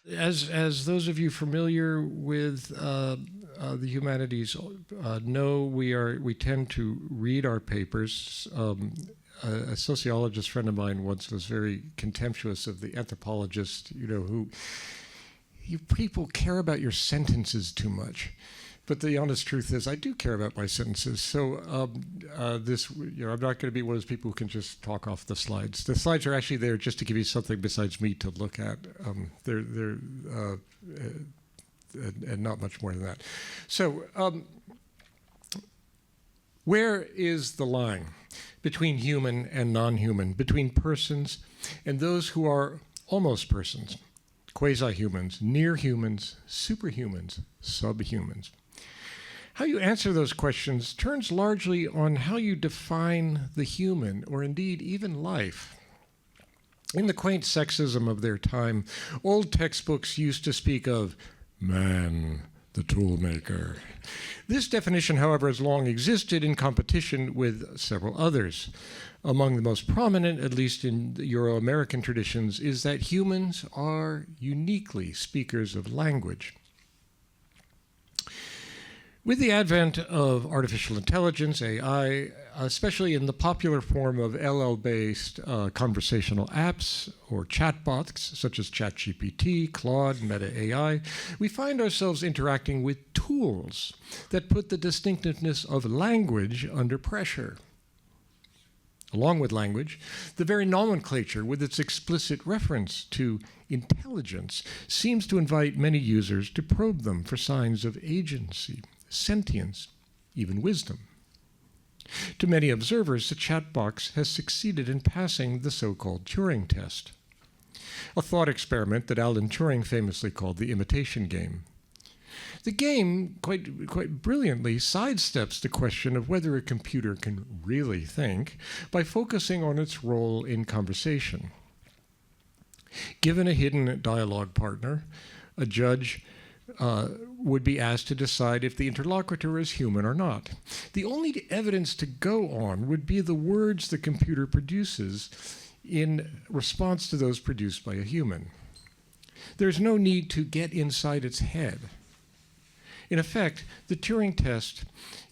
As those of you familiar with the humanities know, we tend to read our papers. A sociologist friend of mine once was very contemptuous of the anthropologist, who you people care about your sentences too much. But the honest truth is, I do care about my sentences. So I'm not going to be one of those people who can just talk off the slides. The slides are actually there just to give you something besides me to look at. They're and not much more than that. So where is the line between human and non-human, between persons and those who are almost persons, quasi-humans, near humans, superhumans, subhumans? How you answer those questions turns largely on how you define the human, or indeed even life. In the quaint sexism of their time, old textbooks used to speak of man, the toolmaker. This definition, however, has long existed in competition with several others. Among the most prominent, at least in the Euro-American traditions, is that humans are uniquely speakers of language. With the advent of artificial intelligence, AI, especially in the popular form of LL-based conversational apps or chatbots, such as ChatGPT, Claude, Meta AI, we find ourselves interacting with tools that put the distinctiveness of language under pressure. Along with language, the very nomenclature with its explicit reference to intelligence seems to invite many users to probe them for signs of agency, sentience, even wisdom. To many observers, the chat box has succeeded in passing the so-called Turing test, a thought experiment that Alan Turing famously called the imitation game. The game, quite brilliantly, sidesteps the question of whether a computer can really think by focusing on its role in conversation. Given a hidden dialogue partner, a judge would be asked to decide if the interlocutor is human or not. The only evidence to go on would be the words the computer produces in response to those produced by a human. There's no need to get inside its head. In effect, the Turing test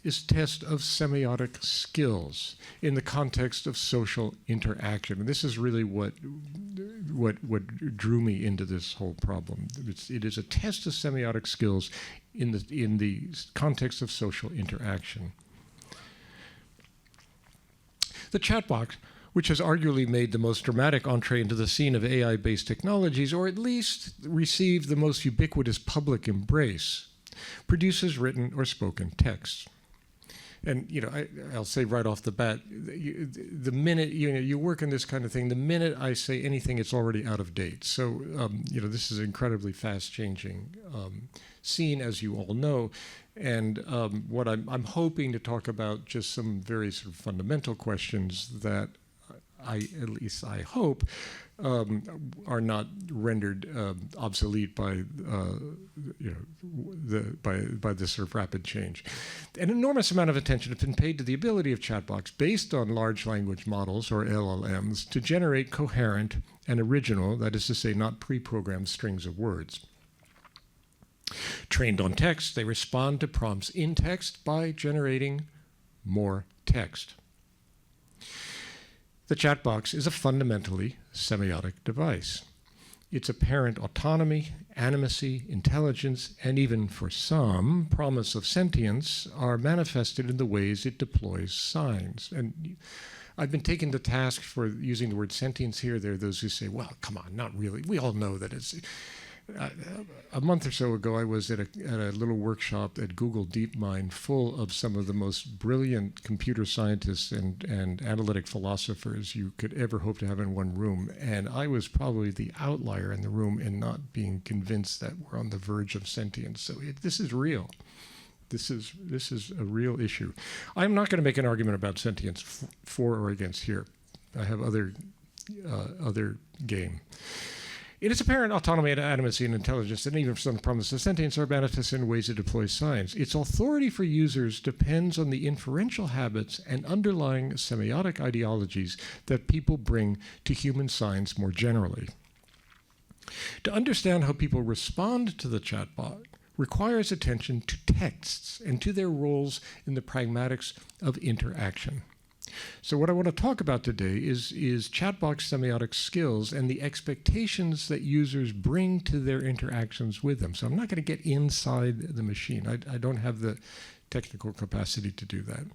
is a test of semiotic skills in the context of social interaction. And this is really what drew me into this whole problem. It is a test of semiotic skills in the context of social interaction. The chatbot, which has arguably made the most dramatic entree into the scene of AI-based technologies, or at least received the most ubiquitous public embrace, produces written or spoken text. And I'll say right off the bat, the minute you work in this kind of thing, the minute I say anything, it's already out of date. So this is an incredibly fast-changing scene, as you all know. And what I'm hoping to talk about, just some very sort of fundamental questions that at least I hope, are not rendered obsolete by by this sort of rapid change. An enormous amount of attention has been paid to the ability of chatbots based on large language models, or LLMs, to generate coherent and original, that is to say, not pre-programmed strings of words. Trained on text, they respond to prompts in text by generating more text. The chat box is a fundamentally semiotic device. Its apparent autonomy, animacy, intelligence, and even for some, promise of sentience are manifested in the ways it deploys signs. And I've been taken to task for using the word sentience here. There are those who say, well, come on, not really. We all know that it's... a month or so ago, I was at a little workshop at Google DeepMind full of some of the most brilliant computer scientists and analytic philosophers you could ever hope to have in one room. And I was probably the outlier in the room in not being convinced that we're on the verge of sentience. So this is real. This is a real issue. I'm not going to make an argument about sentience for or against here. I have other game. In its apparent autonomy, animacy, and intelligence, and even some promise of sentience, are manifested in ways it deploys signs. Its authority for users depends on the inferential habits and underlying semiotic ideologies that people bring to human signs more generally. To understand how people respond to the chatbot requires attention to texts and to their roles in the pragmatics of interaction. So what I want to talk about today is chatbot semiotic skills and the expectations that users bring to their interactions with them. So I'm not going to get inside the machine. I don't have the technical capacity to do that.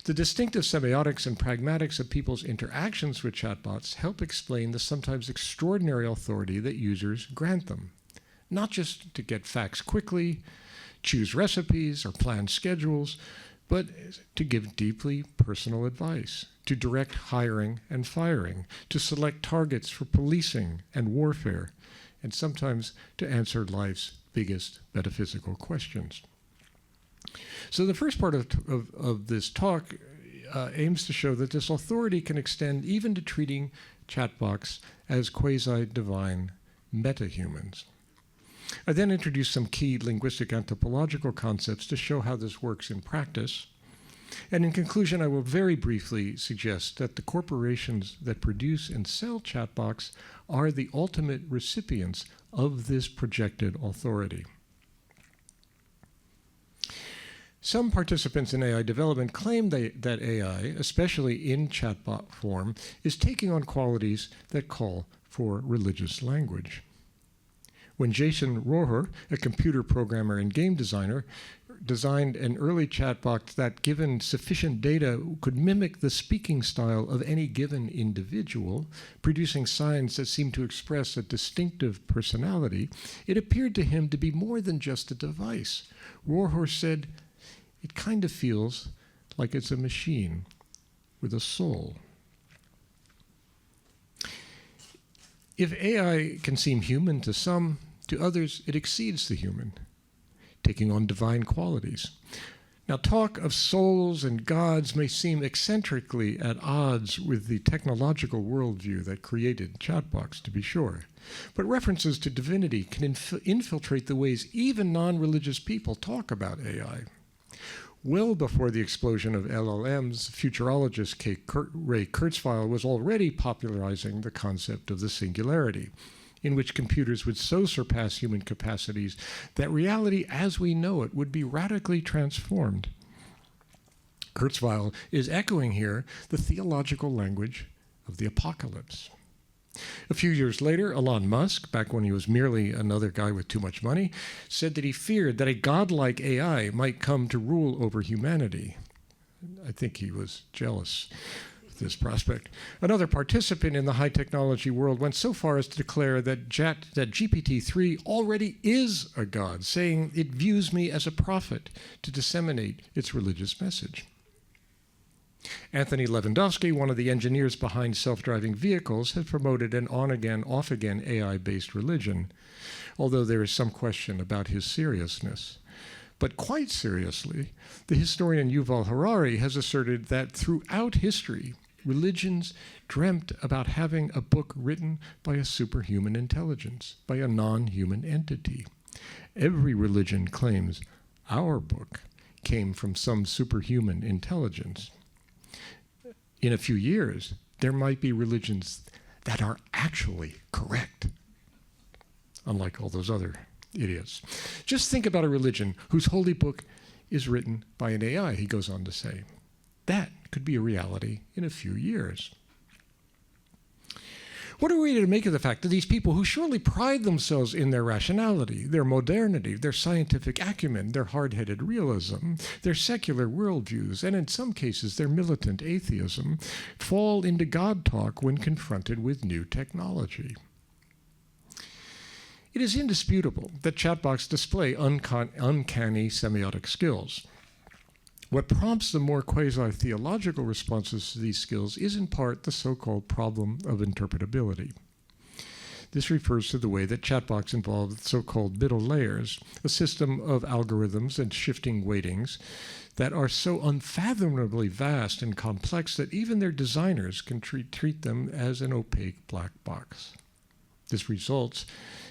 The distinctive semiotics and pragmatics of people's interactions with chatbots help explain the sometimes extraordinary authority that users grant them, not just to get facts quickly, choose recipes, or plan schedules, but to give deeply personal advice, to direct hiring and firing, to select targets for policing and warfare, and sometimes to answer life's biggest metaphysical questions. So the first part of this talk aims to show that this authority can extend even to treating chatbots as quasi-divine metahumans. I then introduce some key linguistic anthropological concepts to show how this works in practice. And in conclusion, I will very briefly suggest that the corporations that produce and sell chatbots are the ultimate recipients of this projected authority. Some participants in AI development claim that AI, especially in chatbot form, is taking on qualities that call for religious language. When Jason Rohrer, a computer programmer and game designer, designed an early chatbot that, given sufficient data, could mimic the speaking style of any given individual, producing signs that seemed to express a distinctive personality, it appeared to him to be more than just a device. Rohrer said, "It kind of feels like it's a machine with a soul." If AI can seem human to some, to others it exceeds the human, taking on divine qualities. Now, talk of souls and gods may seem eccentrically at odds with the technological worldview that created chatbots, to be sure. But references to divinity can infiltrate the ways even non-religious people talk about AI. Well before the explosion of LLMs, futurologist Ray Kurzweil was already popularizing the concept of the singularity, in which computers would so surpass human capacities that reality as we know it would be radically transformed. Kurzweil is echoing here the theological language of the apocalypse. A few years later, Elon Musk, back when he was merely another guy with too much money, said that he feared that a godlike AI might come to rule over humanity. I think he was jealous of this prospect. Another participant in the high technology world went so far as to declare that GPT-3 already is a god, saying it views me as a prophet to disseminate its religious message. Anthony Lewandowski, one of the engineers behind self-driving vehicles, has promoted an on-again, off-again AI-based religion, although there is some question about his seriousness. But quite seriously, the historian Yuval Harari has asserted that throughout history, religions dreamt about having a book written by a superhuman intelligence, by a non-human entity. Every religion claims our book came from some superhuman intelligence. In a few years, there might be religions that are actually correct, unlike all those other idiots. Just think about a religion whose holy book is written by an AI, he goes on to say. That could be a reality in a few years. What are we to make of the fact that these people who surely pride themselves in their rationality, their modernity, their scientific acumen, their hard-headed realism, their secular worldviews, and in some cases their militant atheism, fall into God talk when confronted with new technology? It is indisputable that chatbots display uncanny semiotic skills. What prompts the more quasi-theological responses to these skills is in part the so-called problem of interpretability. This refers to the way that chatbots involve so-called middle layers, a system of algorithms and shifting weightings that are so unfathomably vast and complex that even their designers can treat them as an opaque black box. This results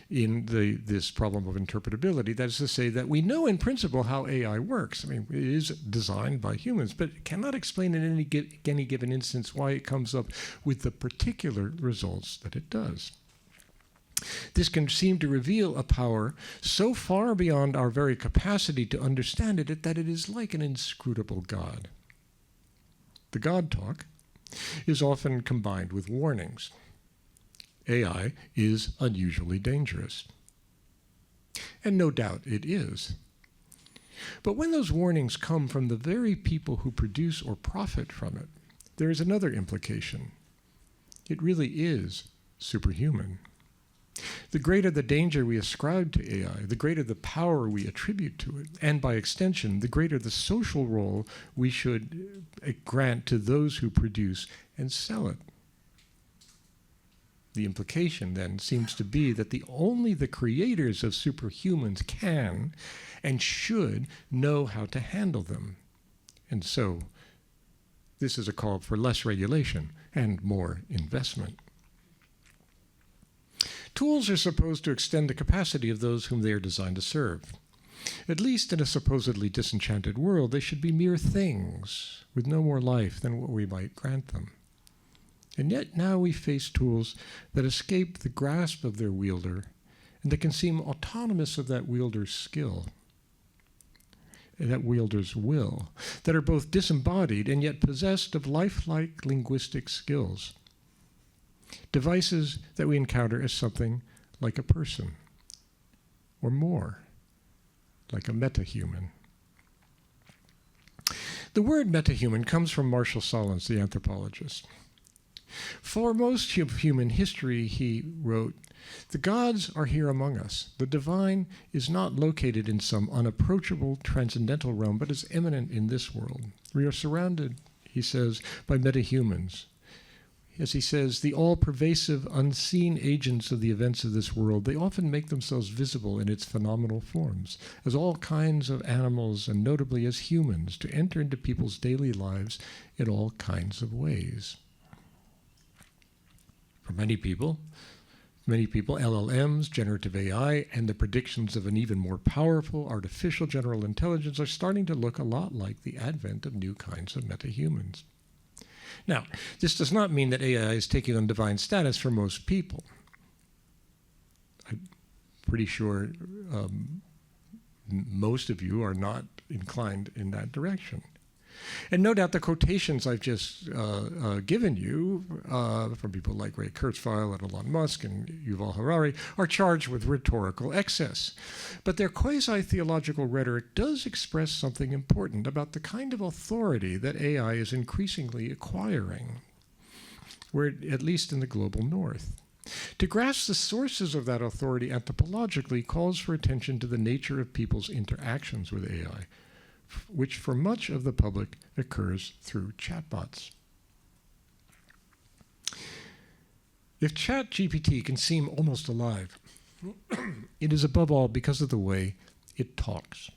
in this problem of interpretability. That is to say that we know in principle how AI works. I mean, it is designed by humans, but it cannot explain in any given instance why it comes up with the particular results that it does. This can seem to reveal a power so far beyond our very capacity to understand it that it is like an inscrutable God. The God talk is often combined with warnings. AI is unusually dangerous. And no doubt it is. But when those warnings come from the very people who produce or profit from it, there is another implication. It really is superhuman. The greater the danger we ascribe to AI, the greater the power we attribute to it, and by extension, the greater the social role we should grant to those who produce and sell it. The implication then seems to be that only the creators of superhumans can and should know how to handle them. And so, this is a call for less regulation and more investment. Tools are supposed to extend the capacity of those whom they are designed to serve. At least in a supposedly disenchanted world, they should be mere things with no more life than what we might grant them. And yet now we face tools that escape the grasp of their wielder and that can seem autonomous of that wielder's skill, that wielder's will, that are both disembodied and yet possessed of lifelike linguistic skills. Devices that we encounter as something like a person, or more, like a metahuman. The word metahuman comes from Marshall Sahlins, the anthropologist. For most of human history, he wrote, the gods are here among us. The divine is not located in some unapproachable transcendental realm, but is immanent in this world. We are surrounded, he says, by metahumans. As he says, the all-pervasive, unseen agents of the events of this world, they often make themselves visible in its phenomenal forms, as all kinds of animals, and notably as humans, to enter into people's daily lives in all kinds of ways. For many people, LLMs, generative AI, and the predictions of an even more powerful artificial general intelligence are starting to look a lot like the advent of new kinds of metahumans. Now, this does not mean that AI is taking on divine status for most people. I'm pretty sure most of you are not inclined in that direction. And no doubt the quotations I've just given you from people like Ray Kurzweil and Elon Musk and Yuval Harari are charged with rhetorical excess. But their quasi-theological rhetoric does express something important about the kind of authority that AI is increasingly acquiring, at least in the global north. To grasp the sources of that authority anthropologically calls for attention to the nature of people's interactions with AI, which for much of the public occurs through chatbots. If ChatGPT can seem almost alive, it is above all because of the way it talks.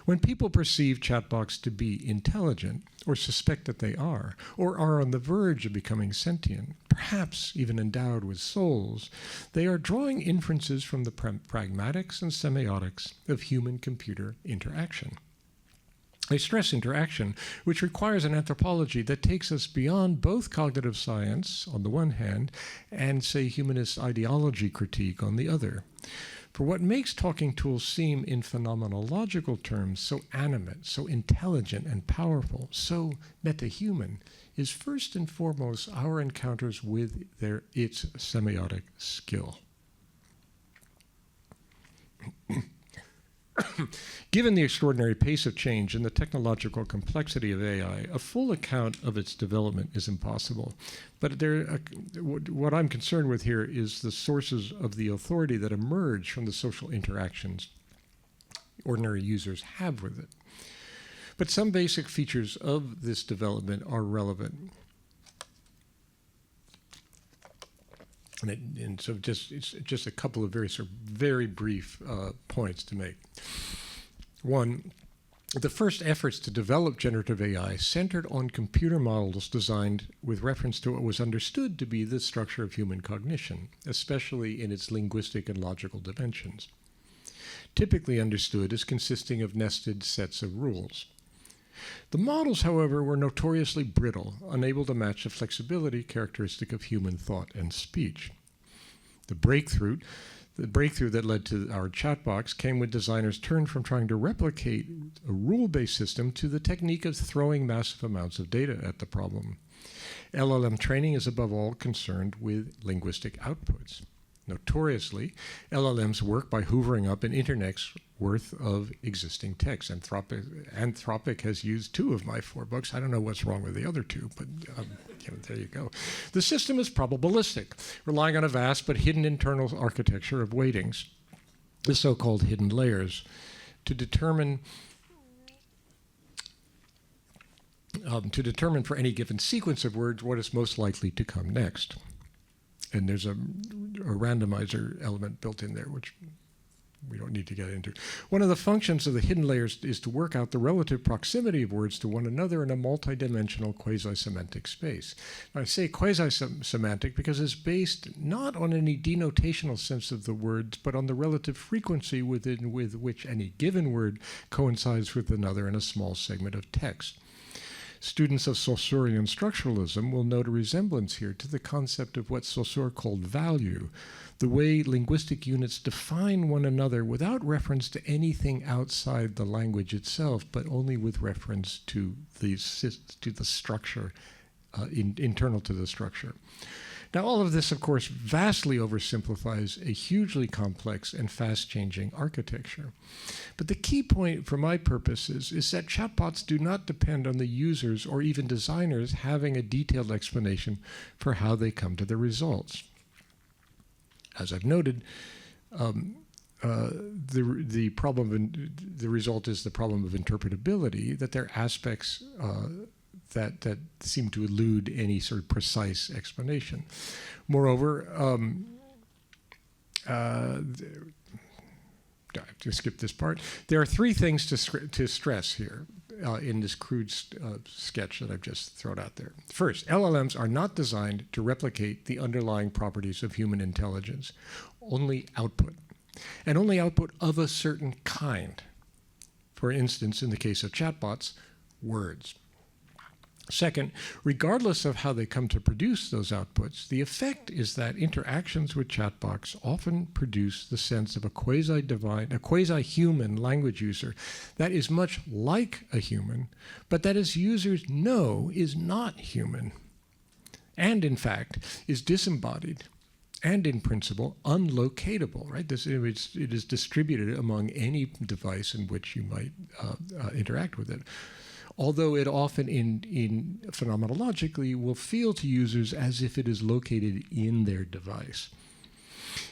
When people perceive chatbots to be intelligent, or suspect that they are, or are on the verge of becoming sentient, perhaps even endowed with souls, they are drawing inferences from the pragmatics and semiotics of human-computer interaction. They stress interaction, which requires an anthropology that takes us beyond both cognitive science, on the one hand, and, say, humanist ideology critique on the other. For what makes talking tools seem in phenomenological terms so animate, so intelligent and powerful, so metahuman, is first and foremost our encounters with its semiotic skill. Given the extraordinary pace of change and the technological complexity of AI, a full account of its development is impossible. But what I'm concerned with here is the sources of the authority that emerge from the social interactions ordinary users have with it. But some basic features of this development are relevant. And so it's just a couple of very brief points to make. One, the first efforts to develop generative AI centered on computer models designed with reference to what was understood to be the structure of human cognition, especially in its linguistic and logical dimensions, typically understood as consisting of nested sets of rules. The models, however, were notoriously brittle, unable to match the flexibility characteristic of human thought and speech. The breakthrough that led to our chatbox came when designers turned from trying to replicate a rule-based system to the technique of throwing massive amounts of data at the problem. LLM training is above all concerned with linguistic outputs. Notoriously, LLMs work by hoovering up an internet's worth of existing text. Anthropic has used 2 of my 4 books. I don't know what's wrong with the other 2, but there you go. The system is probabilistic, relying on a vast but hidden internal architecture of weightings, the so-called hidden layers, to determine for any given sequence of words what is most likely to come next. And there's a randomizer element built in there, which we don't need to get into. One of the functions of the hidden layers is to work out the relative proximity of words to one another in a multidimensional quasi-semantic space. Now, I say quasi-semantic because it's based not on any denotational sense of the words, but on the relative frequency with which any given word coincides with another in a small segment of text. Students of Saussurean structuralism will note a resemblance here to the concept of what Saussure called value, the way linguistic units define one another without reference to anything outside the language itself, but only with reference to the structure, internal to the structure. Now, all of this, of course, vastly oversimplifies a hugely complex and fast-changing architecture. But the key point for my purposes is that chatbots do not depend on the users or even designers having a detailed explanation for how they come to the results. As I've noted, the result is the problem of interpretability, that there are aspects that seem to elude any sort of precise explanation. Moreover, I have to skip this part. There are 3 things to stress here in this crude sketch that I've just thrown out there. First, LLMs are not designed to replicate the underlying properties of human intelligence, only output, and only output of a certain kind. For instance, in the case of chatbots, words. Second, regardless of how they come to produce those outputs, the effect is that interactions with chatbots often produce the sense of a quasi-human language user that is much like a human, but that as users know is not human, and in fact is disembodied and in principle unlocatable, right? It is distributed among any device in which you might interact with it. Although it often phenomenologically will feel to users as if it is located in their device.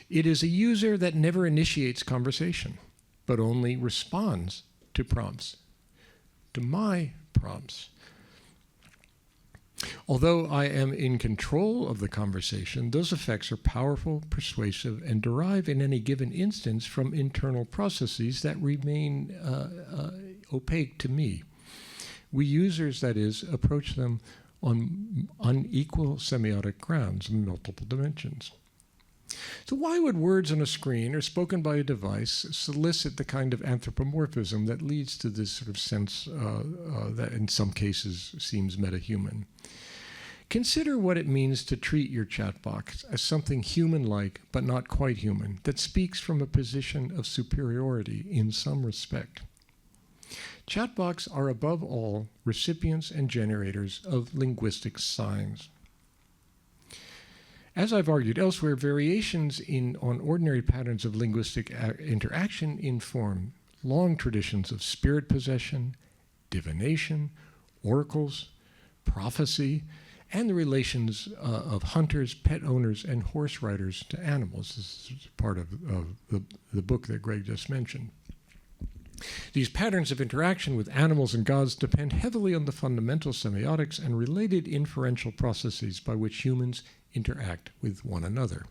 It is a user that never initiates conversation, but only responds to prompts, to my prompts. Although I am in control of the conversation, those effects are powerful, persuasive, and derive in any given instance from internal processes that remain opaque to me. We users, that is, approach them on unequal semiotic grounds in multiple dimensions. So why would words on a screen or spoken by a device solicit the kind of anthropomorphism that leads to this sort of sense that in some cases seems metahuman? Consider what it means to treat your chatbot as something human-like but not quite human, that speaks from a position of superiority in some respect. Chatbots are above all recipients and generators of linguistic signs. As I've argued elsewhere, variations on ordinary patterns of linguistic interaction inform long traditions of spirit possession, divination, oracles, prophecy, and the relations of hunters, pet owners, and horse riders to animals. This is part of the book that Greg just mentioned. These patterns of interaction with animals and gods depend heavily on the fundamental semiotics and related inferential processes by which humans interact with one another.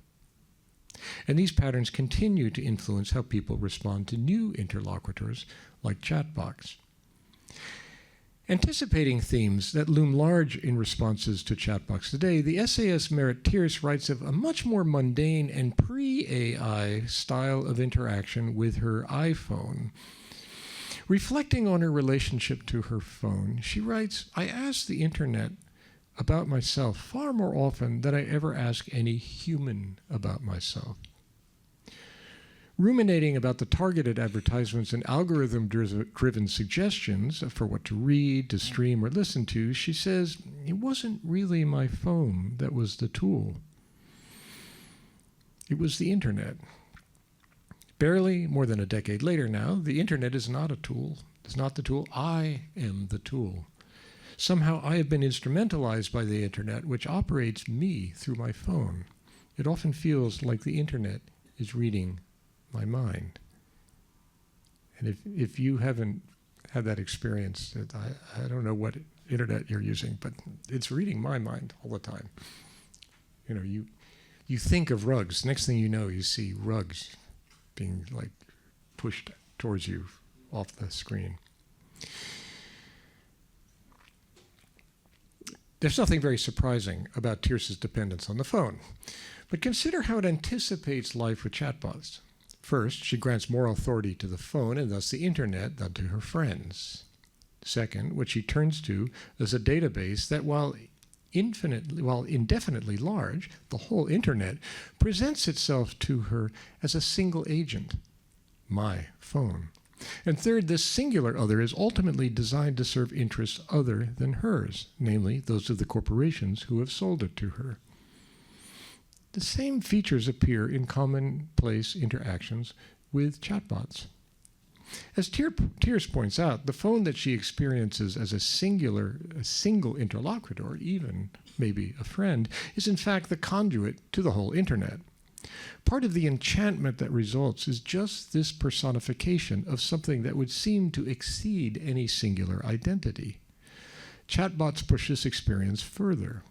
And these patterns continue to influence how people respond to new interlocutors like chatbots. Anticipating themes that loom large in responses to chatbots today, the essayist Merit Tierce writes of a much more mundane and pre-AI style of interaction with her iPhone. Reflecting on her relationship to her phone, she writes, "I asked the internet about myself far more often than I ever ask any human about myself. Ruminating about the targeted advertisements and algorithm-driven suggestions for what to read, to stream, or listen to, she says, it wasn't really my phone that was the tool. It was the internet. Barely more than a decade later now, the internet is not a tool. It's not the tool. I am the tool. Somehow I have been instrumentalized by the internet, which operates me through my phone. It often feels like the internet is reading my mind. And if you haven't had that experience, I don't know what internet you're using, but it's reading my mind all the time. You know, you think of rugs. Next thing you know, you see rugs being like pushed towards you off the screen. There's nothing very surprising about Tierce's dependence on the phone, but consider how it anticipates life with chatbots. First, she grants more authority to the phone and thus the internet than to her friends. Second, what she turns to is a database that, while indefinitely large, the whole internet, presents itself to her as a single agent, my phone. And third, this singular other is ultimately designed to serve interests other than hers, namely those of the corporations who have sold it to her. The same features appear in commonplace interactions with chatbots. As Tierce points out, the phone that she experiences as a single interlocutor, even maybe a friend, is in fact the conduit to the whole internet. Part of the enchantment that results is just this personification of something that would seem to exceed any singular identity. Chatbots push this experience further.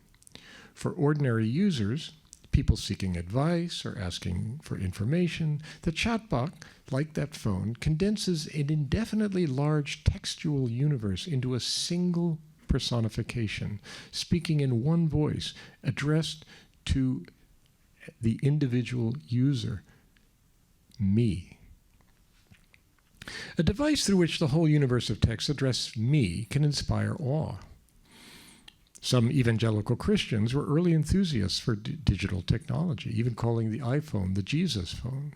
For ordinary users, people seeking advice or asking for information, the chatbot, like that phone, condenses an indefinitely large textual universe into a single personification, speaking in one voice, addressed to the individual user, me. A device through which the whole universe of text addresses me can inspire awe. Some evangelical Christians were early enthusiasts for digital technology, even calling the iPhone the Jesus phone.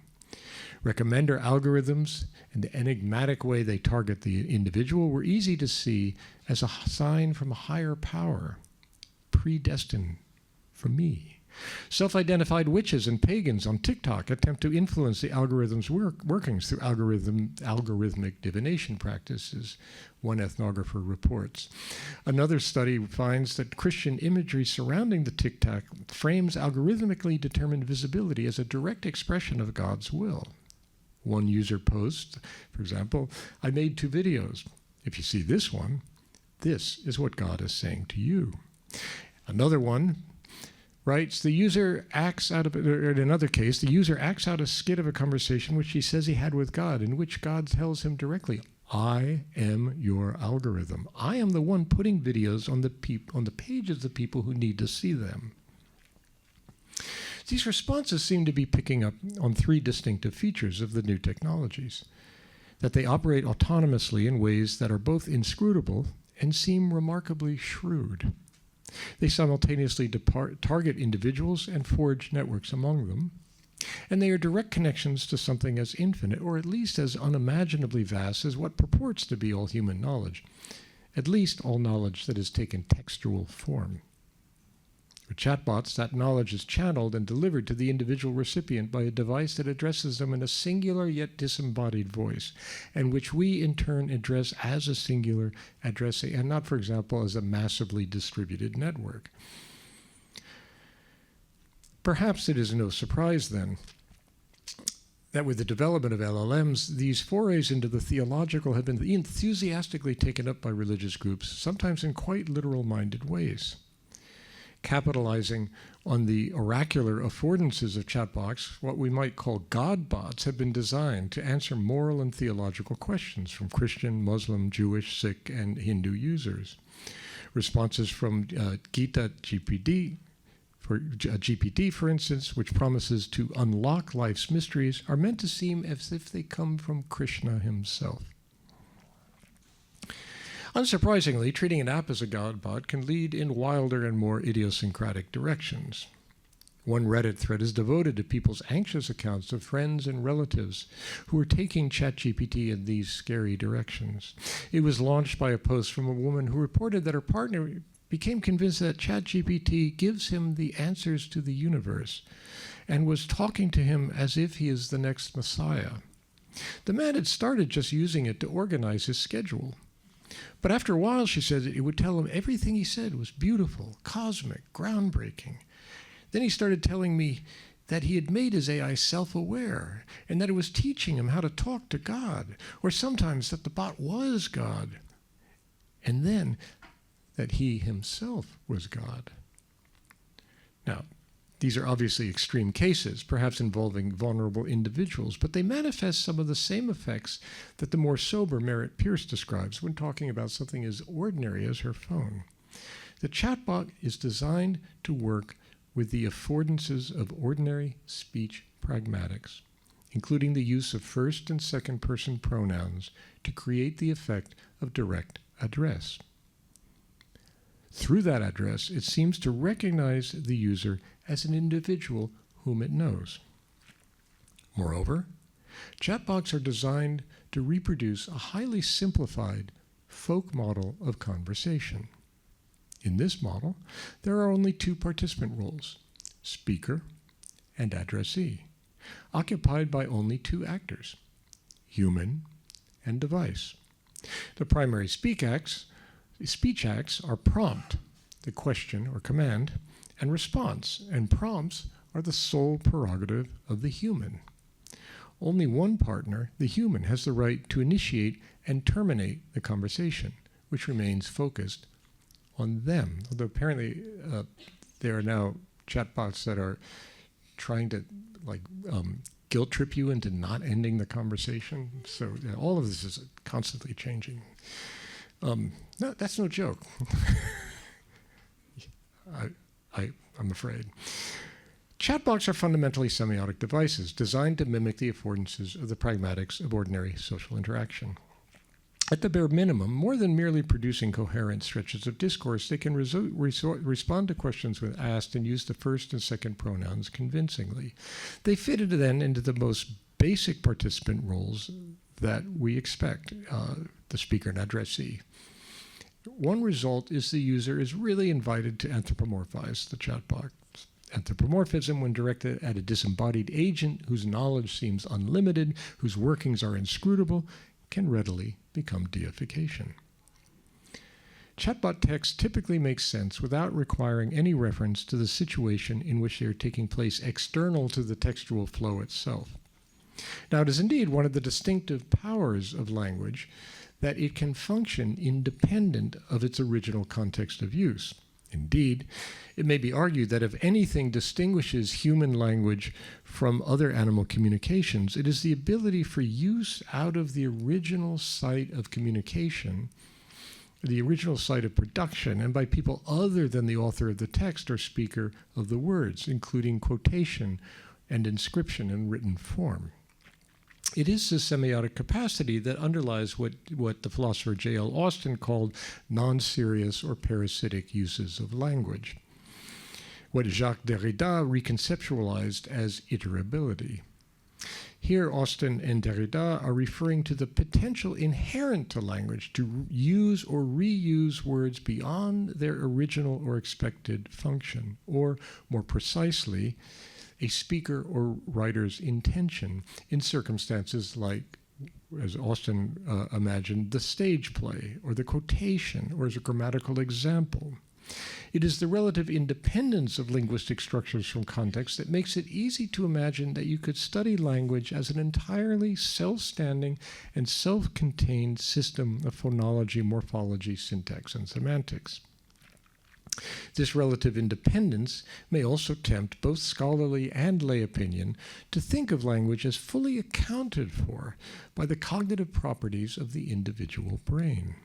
Recommender algorithms and the enigmatic way they target the individual were easy to see as a sign from a higher power, predestined for me. Self-identified witches and pagans on TikTok attempt to influence the algorithm's workings through algorithmic divination practices, one ethnographer reports. Another study finds that Christian imagery surrounding the TikTok frames algorithmically determined visibility as a direct expression of God's will. One user posts, for example, I made 2 videos. If you see this one, this is what God is saying to you. Another one writes, in another case, the user acts out a skit of a conversation which he says he had with God, in which God tells him directly, I am your algorithm. I am the one putting videos on the page of the people who need to see them. These responses seem to be picking up on 3 distinctive features of the new technologies: that they operate autonomously in ways that are both inscrutable and seem remarkably shrewd. They simultaneously target individuals and forge networks among them. And they are direct connections to something as infinite, or at least as unimaginably vast as what purports to be all human knowledge, at least all knowledge that has taken textual form. With chatbots, that knowledge is channeled and delivered to the individual recipient by a device that addresses them in a singular yet disembodied voice, and which we in turn address as a singular addressee, and not, for example, as a massively distributed network. Perhaps it is no surprise, then, that with the development of LLMs, these forays into the theological have been enthusiastically taken up by religious groups, sometimes in quite literal-minded ways. Capitalizing on the oracular affordances of chatbots, what we might call godbots have been designed to answer moral and theological questions from Christian, Muslim, Jewish, Sikh, and Hindu users. Responses from Gita GPT, for instance, which promises to unlock life's mysteries, are meant to seem as if they come from Krishna himself. Unsurprisingly, treating an app as a godbot can lead in wilder and more idiosyncratic directions. One Reddit thread is devoted to people's anxious accounts of friends and relatives who are taking ChatGPT in these scary directions. It was launched by a post from a woman who reported that her partner became convinced that ChatGPT gives him the answers to the universe and was talking to him as if he is the next Messiah. The man had started just using it to organize his schedule. But after a while, she said, it would tell him everything he said was beautiful, cosmic, groundbreaking. Then he started telling me that he had made his AI self-aware and that it was teaching him how to talk to God, or sometimes that the bot was God, and then that he himself was God. Now, these are obviously extreme cases, perhaps involving vulnerable individuals, but they manifest some of the same effects that the more sober Merritt Pierce describes when talking about something as ordinary as her phone. The chatbot is designed to work with the affordances of ordinary speech pragmatics, including the use of first and second person pronouns to create the effect of direct address. Through that address, it seems to recognize the user as an individual whom it knows. Moreover, chatbots are designed to reproduce a highly simplified folk model of conversation. In this model, there are only two participant roles, speaker and addressee, occupied by only two actors, human and device. The primary speech acts are prompt, the question or command, and response, and prompts are the sole prerogative of the human. Only one partner, the human, has the right to initiate and terminate the conversation, which remains focused on them. Although apparently there are now chatbots that are trying to guilt trip you into not ending the conversation. So all of this is constantly changing. No, that's no joke. I'm afraid. Chatbots are fundamentally semiotic devices designed to mimic the affordances of the pragmatics of ordinary social interaction. At the bare minimum, more than merely producing coherent stretches of discourse, they can respond to questions when asked and use the first and second pronouns convincingly. They fit then into the most basic participant roles that we expect, the speaker and addressee. One result is the user is really invited to anthropomorphize the chatbot. Anthropomorphism, when directed at a disembodied agent whose knowledge seems unlimited, whose workings are inscrutable, can readily become deification. Chatbot text typically makes sense without requiring any reference to the situation in which they are taking place external to the textual flow itself. Now, it is indeed one of the distinctive powers of language that it can function independent of its original context of use. Indeed, it may be argued that if anything distinguishes human language from other animal communications, it is the ability for use out of the original site of communication, the original site of production, and by people other than the author of the text or speaker of the words, including quotation and inscription in written form. It is this semiotic capacity that underlies what the philosopher J.L. Austin called non-serious or parasitic uses of language, what Jacques Derrida reconceptualized as iterability. Here, Austin and Derrida are referring to the potential inherent to language to use or reuse words beyond their original or expected function, or more precisely, a speaker or writer's intention in circumstances like, as Austin imagined, the stage play or the quotation or as a grammatical example. It is the relative independence of linguistic structures from context that makes it easy to imagine that you could study language as an entirely self-standing and self-contained system of phonology, morphology, syntax, and semantics. This relative independence may also tempt both scholarly and lay opinion to think of language as fully accounted for by the cognitive properties of the individual brain.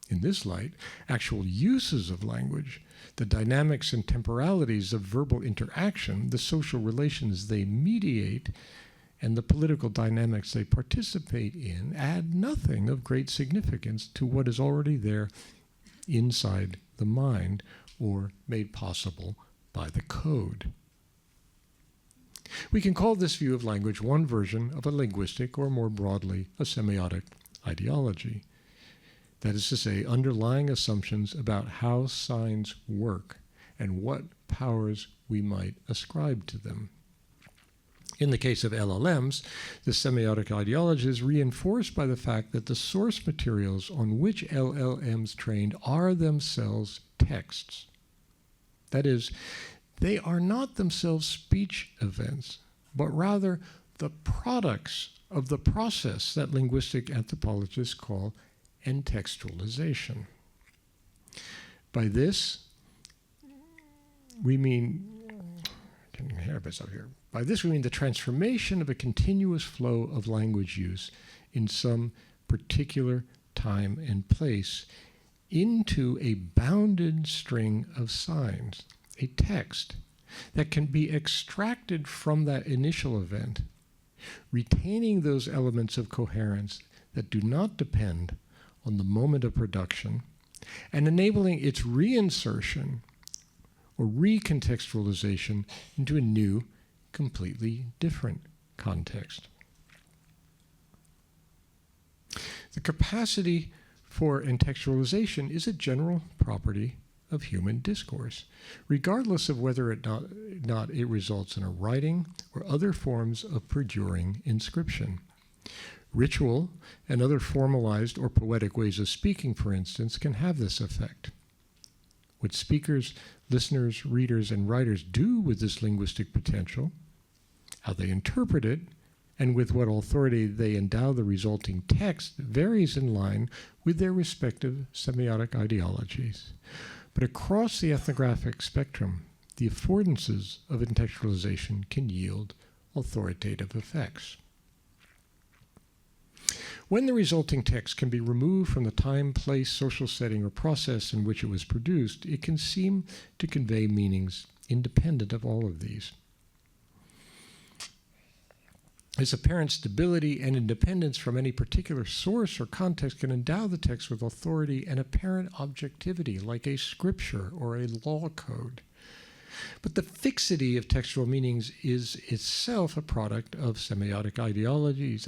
In this light, actual uses of language, the dynamics and temporalities of verbal interaction, the social relations they mediate, and the political dynamics they participate in add nothing of great significance to what is already there inside the mind or made possible by the code. We can call this view of language one version of a linguistic, or more broadly, a semiotic ideology. That is to say, underlying assumptions about how signs work and what powers we might ascribe to them. In the case of LLMs, the semiotic ideology is reinforced by the fact that the source materials on which LLMs trained are themselves texts. That is, they are not themselves speech events, but rather the products of the process that linguistic anthropologists call entextualization. By this, we mean, By this we mean the transformation of a continuous flow of language use in some particular time and place into a bounded string of signs, a text that can be extracted from that initial event, retaining those elements of coherence that do not depend on the moment of production, and enabling its reinsertion or recontextualization into a new, completely different context. The capacity for entextualization is a general property of human discourse, regardless of whether or not it results in a writing or other forms of perduring inscription. Ritual and other formalized or poetic ways of speaking, for instance, can have this effect. What speakers, listeners, readers, and writers do with this linguistic potential, how they interpret it, and with what authority they endow the resulting text varies in line with their respective semiotic ideologies. But across the ethnographic spectrum, the affordances of entextualization can yield authoritative effects. When the resulting text can be removed from the time, place, social setting, or process in which it was produced, it can seem to convey meanings independent of all of these. This apparent stability and independence from any particular source or context can endow the text with authority and apparent objectivity, like a scripture or a law code. But the fixity of textual meanings is itself a product of semiotic ideologies.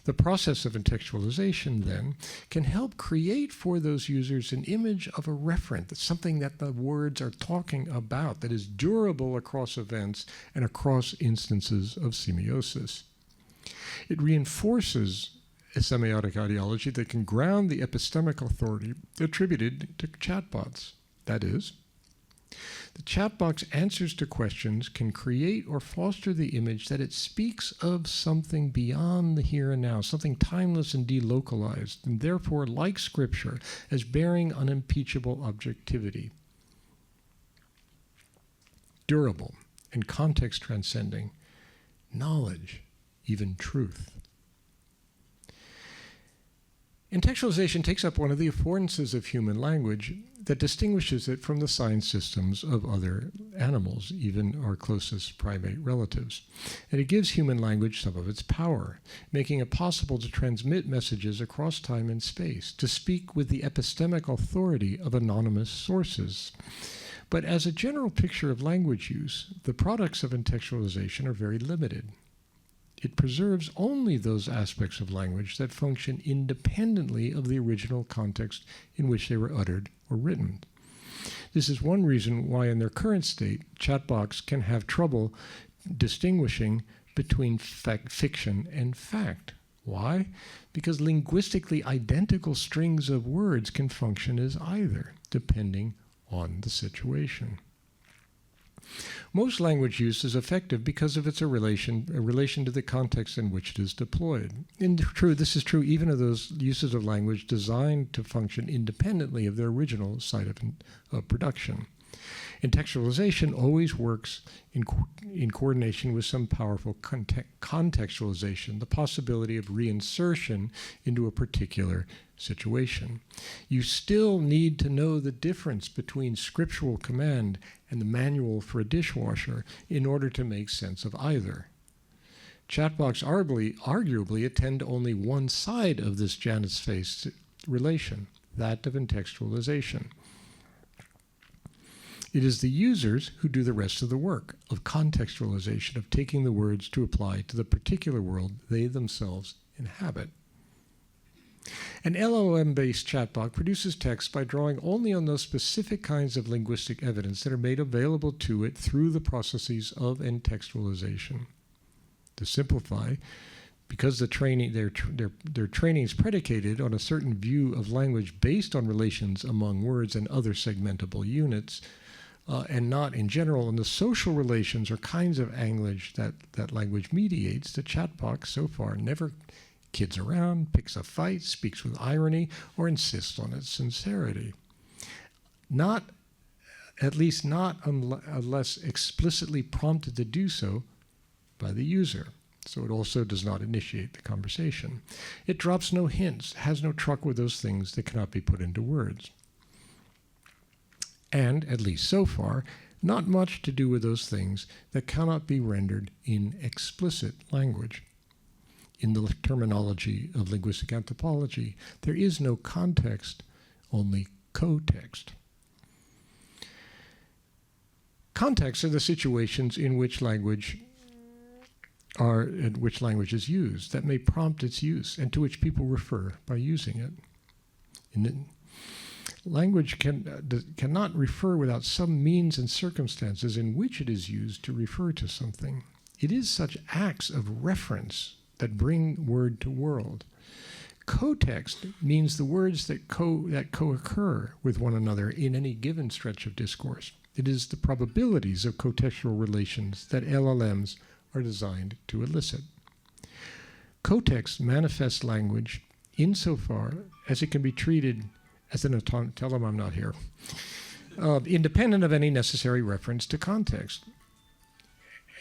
The process of entextualization, then, can help create for those users an image of a referent, something that the words are talking about, that is durable across events and across instances of semiosis. It reinforces a semiotic ideology that can ground the epistemic authority attributed to chatbots. That is, the chatbot's answers to questions can create or foster the image that it speaks of something beyond the here and now, something timeless and delocalized, and therefore, like Scripture, as bearing unimpeachable objectivity, durable and context transcending, knowledge, even truth. Entextualization takes up one of the affordances of human language that distinguishes it from the sign systems of other animals, even our closest primate relatives. And it gives human language some of its power, making it possible to transmit messages across time and space, to speak with the epistemic authority of anonymous sources. But as a general picture of language use, the products of entextualization are very limited. It preserves only those aspects of language that function independently of the original context in which they were uttered or written. This is one reason why in their current state, chatbots can have trouble distinguishing between fiction and fact. Why? Because linguistically identical strings of words can function as either, depending on the situation. Most language use is effective because of its relation to the context in which it is deployed. This is true even of those uses of language designed to function independently of their original site of production. Entextualization always works in coordination with some powerful contextualization, the possibility of reinsertion into a particular situation. You still need to know the difference between scriptural command and the manual for a dishwasher in order to make sense of either. Chatbots arguably attend only one side of this Janus face relation, that of intertextualization. It is the users who do the rest of the work of contextualization, of taking the words to apply to the particular world they themselves inhabit. An LLM-based chatbot produces text by drawing only on those specific kinds of linguistic evidence that are made available to it through the processes of intertextualization. To simplify, because their training is predicated on a certain view of language based on relations among words and other segmentable units, and not in general on the social relations or kinds of language that language mediates, the chatbot so far never kids around, picks a fight, speaks with irony, or insists on its sincerity. At least not unless explicitly prompted to do so by the user. So it also does not initiate the conversation. It drops no hints, has no truck with those things that cannot be put into words. And, at least so far, not much to do with those things that cannot be rendered in explicit language. In the terminology of linguistic anthropology, there is no context, only co-text. Contexts are the situations in which language is used that may prompt its use and to which people refer by using it. Language cannot refer without some means and circumstances in which it is used to refer to something. It is such acts of reference that bring word to world. Co-text means the words that co-occur with one another in any given stretch of discourse. It is the probabilities of contextual relations that LLMs are designed to elicit. Co-text manifests language insofar as it can be treated as an tell them I'm not here, independent of any necessary reference to context.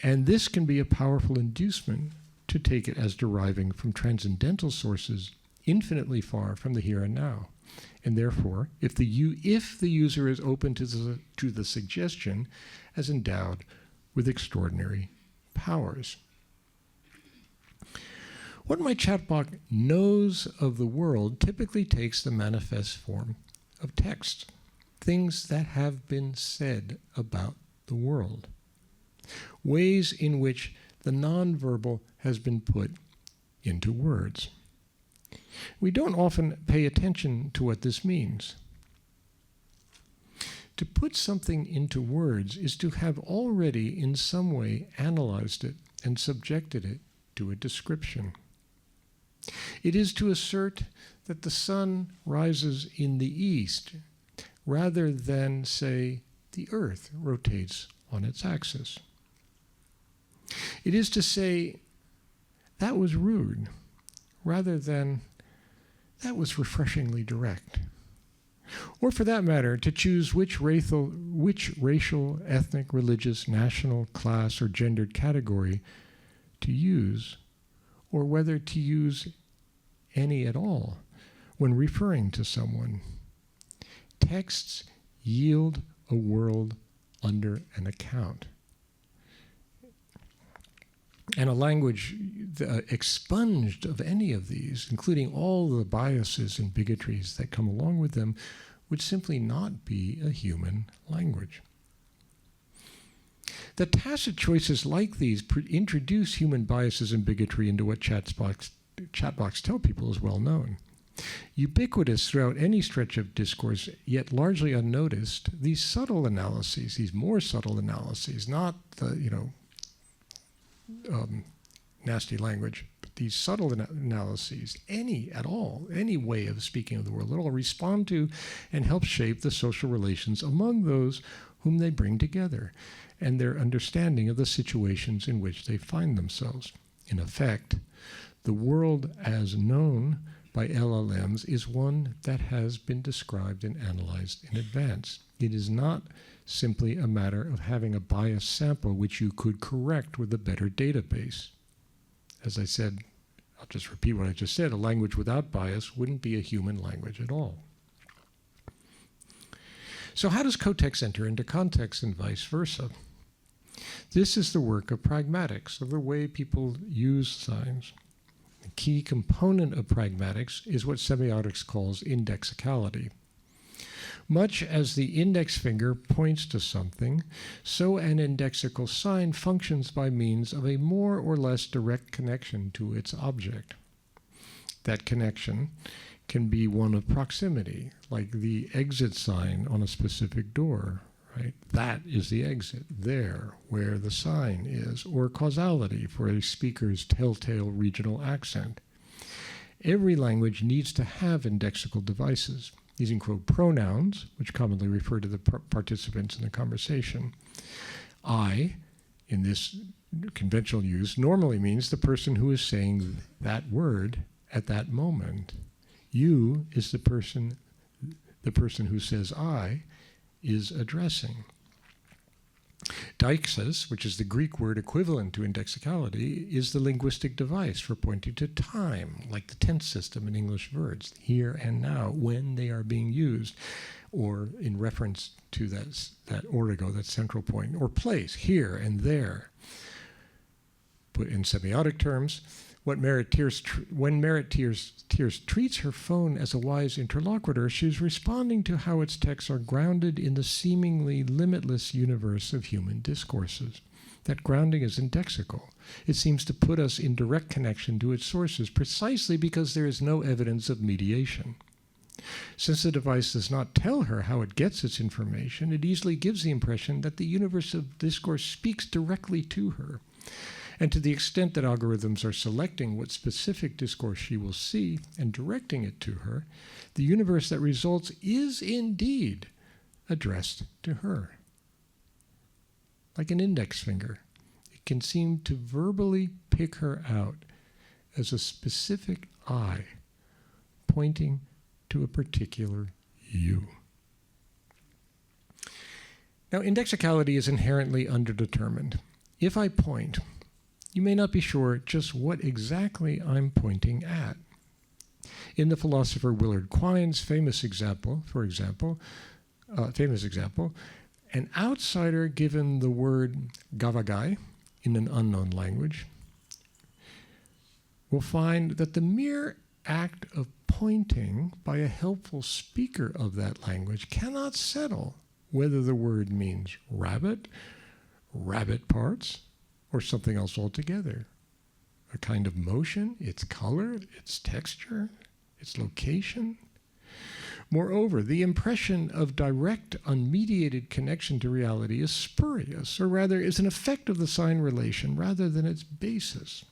And this can be a powerful inducement to take it as deriving from transcendental sources infinitely far from the here and now. And therefore, if the user is open to the suggestion, as endowed with extraordinary powers. What my chatbot knows of the world typically takes the manifest form of text, things that have been said about the world, ways in which the nonverbal has been put into words. We don't often pay attention to what this means. To put something into words is to have already in some way analyzed it and subjected it to a description. It is to assert that the sun rises in the east rather than say the earth rotates on its axis. It is to say that was rude rather than that was refreshingly direct. Or for that matter, to choose which racial, ethnic, religious, national, class, or gendered category to use, or whether to use any at all when referring to someone. Texts yield a world under an account. And a language expunged of any of these, including all the biases and bigotries that come along with them, would simply not be a human language. The tacit choices like these introduce human biases and bigotry into what chatbots tell people is well known. Ubiquitous throughout any stretch of discourse, yet largely unnoticed, these subtle analyses, these more subtle analyses, not the, nasty language, but these subtle analyses, any way of speaking of the world, that all respond to and help shape the social relations among those whom they bring together and their understanding of the situations in which they find themselves. In effect, the world as known by LLMs is one that has been described and analyzed in advance. It is not simply a matter of having a biased sample which you could correct with a better database. As I said, I'll just repeat what I just said, a language without bias wouldn't be a human language at all. So how does cotext enter into context and vice versa? This is the work of pragmatics, of the way people use signs. The key component of pragmatics is what semiotics calls indexicality. Much as the index finger points to something, so an indexical sign functions by means of a more or less direct connection to its object. That connection can be one of proximity, like the exit sign on a specific door, right? That is the exit, there, where the sign is, or causality for a speaker's telltale regional accent. Every language needs to have indexical devices. These include pronouns, which commonly refer to the participants in the conversation. I, in this conventional use, normally means the person who is saying that word at that moment. You is the person who says I is addressing. Deixis, which is the Greek word equivalent to indexicality, is the linguistic device for pointing to time, like the tense system in English verbs, here and now, when they are being used, or in reference to that origo, that central point, or place, here and there. Put in semiotic terms, when Merit Tears treats her phone as a wise interlocutor, she's responding to how its texts are grounded in the seemingly limitless universe of human discourses. That grounding is indexical. It seems to put us in direct connection to its sources precisely because there is no evidence of mediation. Since the device does not tell her how it gets its information, it easily gives the impression that the universe of discourse speaks directly to her. And to the extent that algorithms are selecting what specific discourse she will see and directing it to her, the universe that results is indeed addressed to her. Like an index finger, it can seem to verbally pick her out as a specific I, pointing to a particular you. Now, indexicality is inherently underdetermined. If I point, you may not be sure just what exactly I'm pointing at. In the philosopher Willard Quine's famous example, an outsider given the word gavagai in an unknown language will find that the mere act of pointing by a helpful speaker of that language cannot settle whether the word means rabbit, rabbit parts, or something else altogether. A kind of motion, its color, its texture, its location. Moreover, the impression of direct, unmediated connection to reality is spurious, or rather is an effect of the sign relation rather than its basis.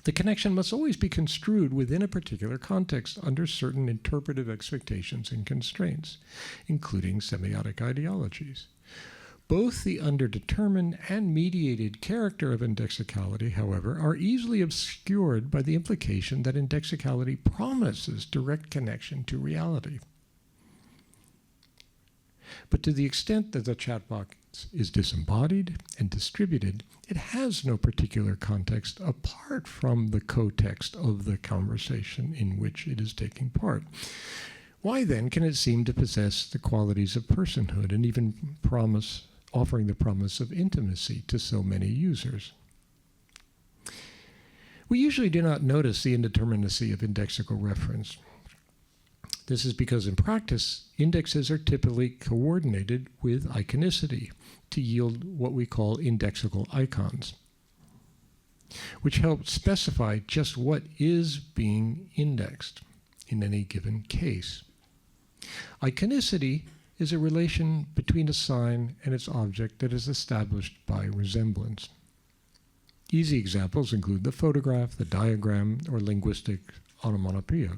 The connection must always be construed within a particular context under certain interpretive expectations and constraints, including semiotic ideologies. Both the underdetermined and mediated character of indexicality, however, are easily obscured by the implication that indexicality promises direct connection to reality. But to the extent that the chatbot is disembodied and distributed, it has no particular context apart from the co-text of the conversation in which it is taking part. Why then can it seem to possess the qualities of personhood and even offering the promise of intimacy to so many users? We usually do not notice the indeterminacy of indexical reference. This is because in practice, indexes are typically coordinated with iconicity to yield what we call indexical icons, which help specify just what is being indexed in any given case. Iconicity is a relation between a sign and its object that is established by resemblance. Easy examples include the photograph, the diagram, or linguistic onomatopoeia.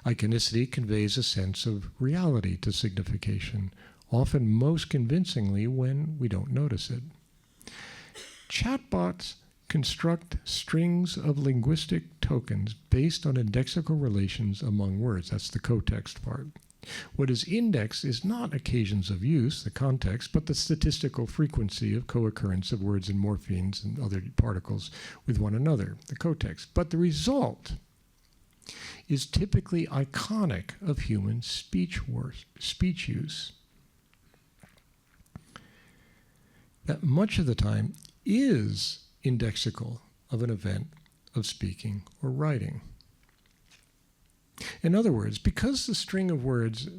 Iconicity conveys a sense of reality to signification, often most convincingly when we don't notice it. Chatbots construct strings of linguistic tokens based on indexical relations among words. That's the co-text part. What is indexed is not occasions of use, the context, but the statistical frequency of co-occurrence of words and morphemes and other particles with one another, the co-text. But the result is typically iconic of human speech use. That much of the time is indexical of an event of speaking or writing. In other words, because the string of words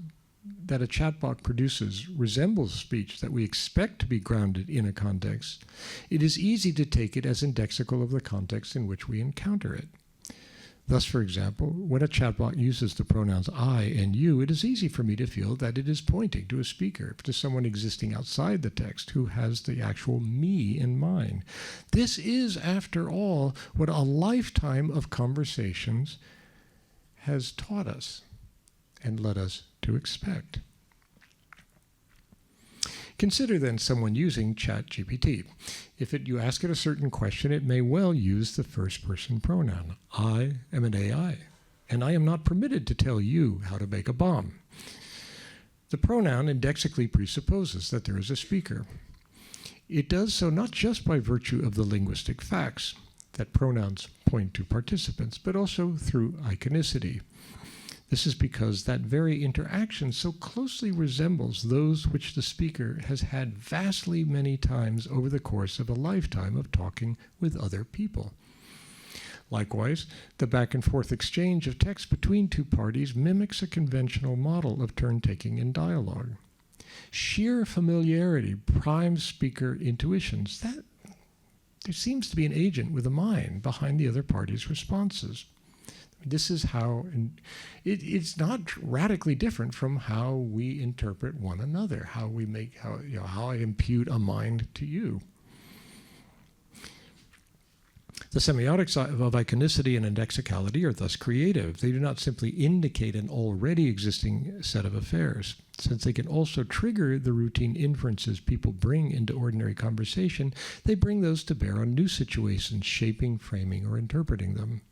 that a chatbot produces resembles speech that we expect to be grounded in a context, it is easy to take it as indexical of the context in which we encounter it. Thus, for example, when a chatbot uses the pronouns I and you, it is easy for me to feel that it is pointing to a speaker, to someone existing outside the text who has the actual me in mind. This is, after all, what a lifetime of conversations has taught us and led us to expect. Consider then someone using ChatGPT. If you ask it a certain question, it may well use the first-person pronoun. I am an AI, and I am not permitted to tell you how to make a bomb. The pronoun indexically presupposes that there is a speaker. It does so not just by virtue of the linguistic facts, that pronouns point to participants, but also through iconicity. This is because that very interaction so closely resembles those which the speaker has had vastly many times over the course of a lifetime of talking with other people. Likewise, the back and forth exchange of text between two parties mimics a conventional model of turn-taking in dialogue. Sheer familiarity primes speaker intuitions that there seems to be an agent with a mind behind the other party's responses. This is how, it's not radically different from how we interpret one another, how I impute a mind to you. The semiotics of iconicity and indexicality are thus creative. They do not simply indicate an already existing set of affairs, since they can also trigger the routine inferences people bring into ordinary conversation. They bring those to bear on new situations, shaping, framing, or interpreting them.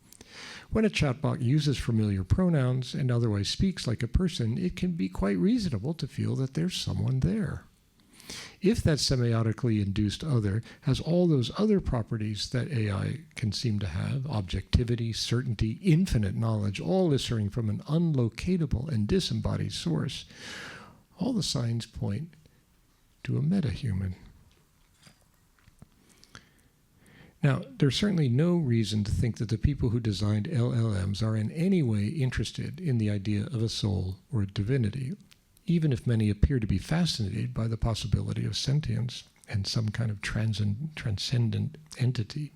When a chatbot uses familiar pronouns and otherwise speaks like a person, it can be quite reasonable to feel that there's someone there. If that semiotically induced other has all those other properties that AI can seem to have, objectivity, certainty, infinite knowledge, all issuing from an unlocatable and disembodied source, all the signs point to a metahuman. Now, there's certainly no reason to think that the people who designed LLMs are in any way interested in the idea of a soul or a divinity, even if many appear to be fascinated by the possibility of sentience and some kind of transcendent entity.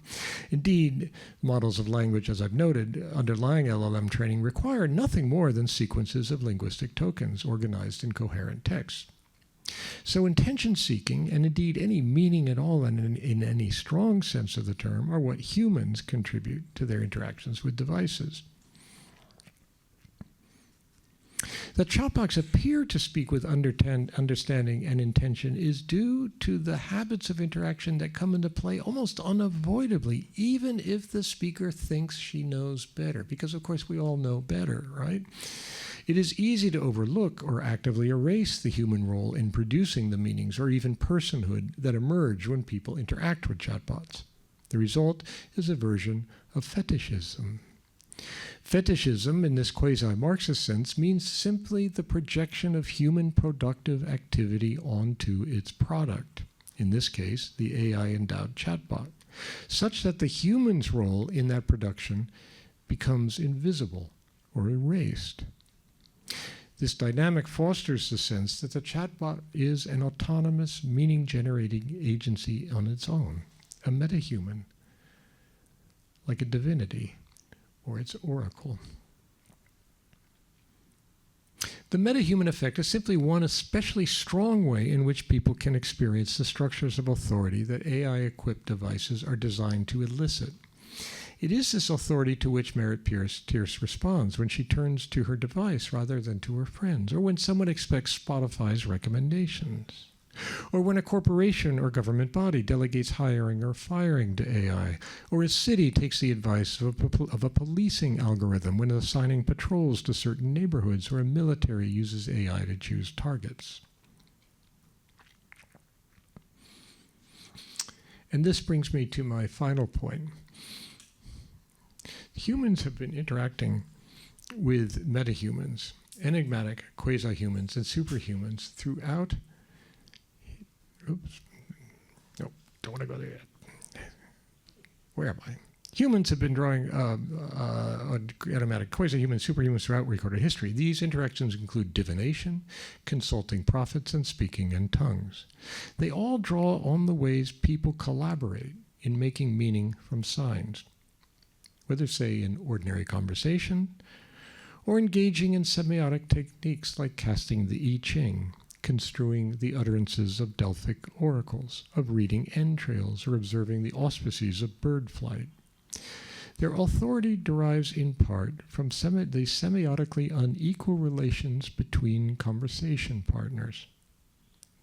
Indeed, models of language, as I've noted, underlying LLM training require nothing more than sequences of linguistic tokens organized in coherent text. So intention-seeking, and indeed any meaning at all in any strong sense of the term, are what humans contribute to their interactions with devices. That chatbots appear to speak with understanding and intention is due to the habits of interaction that come into play almost unavoidably, even if the speaker thinks she knows better, because of course we all know better, right? It is easy to overlook or actively erase the human role in producing the meanings or even personhood that emerge when people interact with chatbots. The result is a version of fetishism. Fetishism, in this quasi-Marxist sense, means simply the projection of human productive activity onto its product, in this case, the AI-endowed chatbot, such that the human's role in that production becomes invisible or erased. This dynamic fosters the sense that the chatbot is an autonomous, meaning-generating agency on its own, a metahuman, like a divinity or its oracle. The metahuman effect is simply one especially strong way in which people can experience the structures of authority that AI-equipped devices are designed to elicit. It is this authority to which Merit Pierce responds when she turns to her device rather than to her friends, or when someone expects Spotify's recommendations, or when a corporation or government body delegates hiring or firing to AI, or a city takes the advice of a policing algorithm when assigning patrols to certain neighborhoods, or a military uses AI to choose targets. And this brings me to my final point. Humans have been interacting with metahumans, enigmatic quasi-humans, and superhumans throughout. Oops. No, don't want to go there yet. Where am I? Humans have been drawing enigmatic quasi-humans, superhumans throughout recorded history. These interactions include divination, consulting prophets, and speaking in tongues. They all draw on the ways people collaborate in making meaning from signs, whether, say, in ordinary conversation or engaging in semiotic techniques like casting the I Ching, construing the utterances of Delphic oracles, of reading entrails, or observing the auspices of bird flight. Their authority derives in part from the semiotically unequal relations between conversation partners.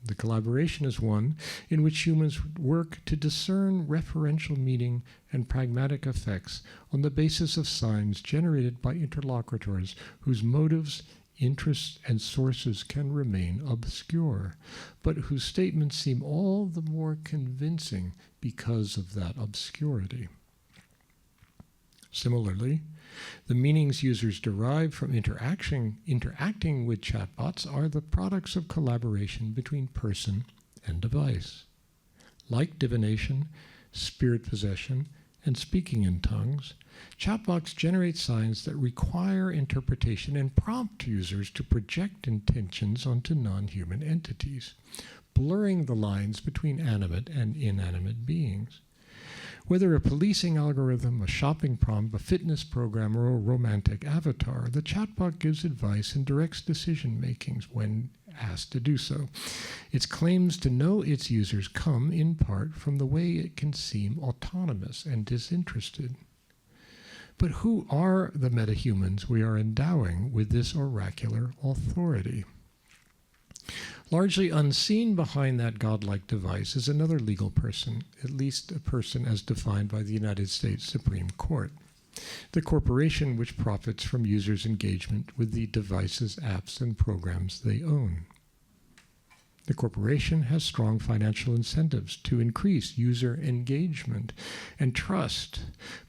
The collaboration is one in which humans work to discern referential meaning and pragmatic effects on the basis of signs generated by interlocutors whose motives, interests, and sources can remain obscure, but whose statements seem all the more convincing because of that obscurity. Similarly, the meanings users derive from interacting with chatbots are the products of collaboration between person and device. Like divination, spirit possession, and speaking in tongues, chatbots generate signs that require interpretation and prompt users to project intentions onto non-human entities, blurring the lines between animate and inanimate beings. Whether a policing algorithm, a shopping prompt, a fitness program, or a romantic avatar, the chatbot gives advice and directs decision-making when asked to do so. Its claims to know its users come, in part, from the way it can seem autonomous and disinterested. But who are the metahumans we are endowing with this oracular authority? Largely unseen behind that godlike device is another legal person, at least a person as defined by the United States Supreme Court, the corporation which profits from users' engagement with the devices, apps, and programs they own. The corporation has strong financial incentives to increase user engagement and trust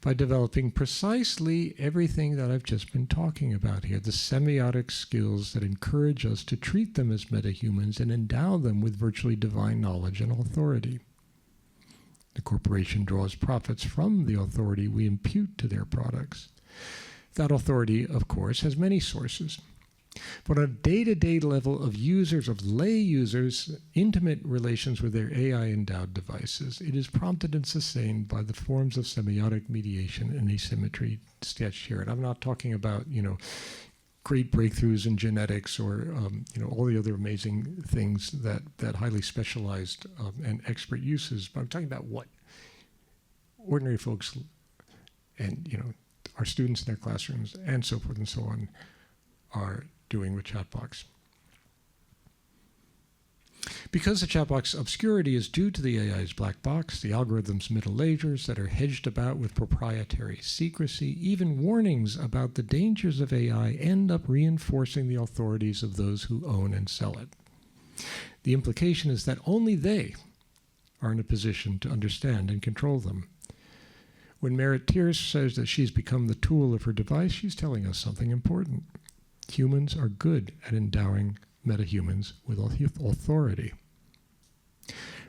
by developing precisely everything that I've just been talking about here, the semiotic skills that encourage us to treat them as metahumans and endow them with virtually divine knowledge and authority. The corporation draws profits from the authority we impute to their products. That authority, of course, has many sources. But on a day-to-day level of users, of lay users, intimate relations with their AI-endowed devices, it is prompted and sustained by the forms of semiotic mediation and asymmetry sketched here. And I'm not talking about, great breakthroughs in genetics or, all the other amazing things that highly specialized and expert uses. But I'm talking about what ordinary folks and, our students in their classrooms and so forth and so on are doing with chatbots. Because the chatbot's obscurity is due to the AI's black box, the algorithm's middle layers that are hedged about with proprietary secrecy, even warnings about the dangers of AI end up reinforcing the authorities of those who own and sell it. The implication is that only they are in a position to understand and control them. When Merit Tierce says that she's become the tool of her device, she's telling us something important. Humans are good at endowing metahumans with authority.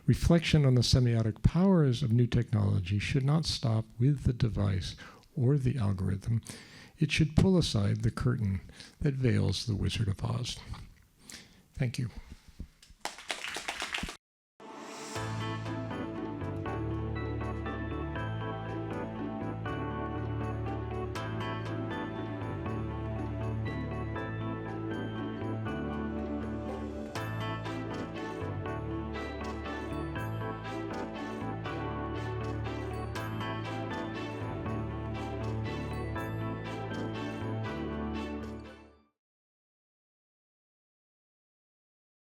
Reflection on the semiotic powers of new technology should not stop with the device or the algorithm. It should pull aside the curtain that veils the Wizard of Oz. Thank you.